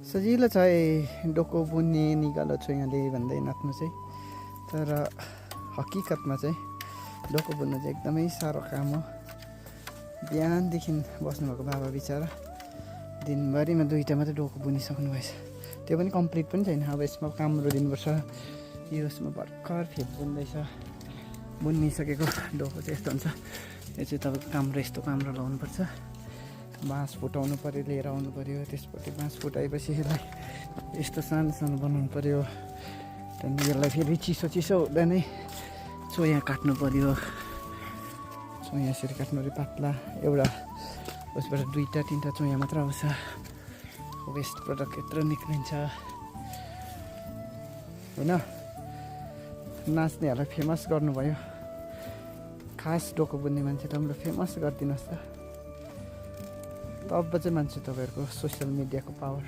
सजिलो छ है डोको बुन्ने निकालो छोयाले भन्दै नाच्नु चाहिँ, तर हकिकतमा चाहिँ डोको बुन्नु चाहिँ एकदमै साह्रो काम हो। बिहानदेखि बस्नुभएको बाबा बिचरा दिनभरिमा 2टा मात्रै डोको बुनिसक्नु भएछ, त्यो पनि कम्प्लिट पनि छैन। अब यसमा काम्रो दिनुपर्छ। यसमा भर्खर फेद बुन्दैछ। बुनिसकेको डोको चाहिँ यस्तो हुन्छ। यो चाहिँ तपाईँको काम्रो यस्तो काम्रो लगाउनुपर्छ, बाँस फुटाउनु पऱ्यो, लिएर आउनु पऱ्यो, त्यसपछि बाँस फुटाएपछि यसलाई यस्तो सानो सानो बनाउनु पऱ्यो। त्यहाँदेखि यसलाई फेरि चिसो चिसो हुँदा नै चोया काट्नु पऱ्यो। चोया यसरी काट्नु पऱ्यो पातला, एउटा उसबाट 2-3टा चोया मात्र आउँछ। वेस्ट प्रडक्ट यत्रो निक्लिन्छ होइन। नाच्नेहरूलाई फेमस गर्नुभयो, खास डोको बुन्ने मान्छे राम्रो फेमस गरिदिनुहोस् त। अब चाहिँ मान्छे तपाईँहरूको सोसियल मिडियाको पावर।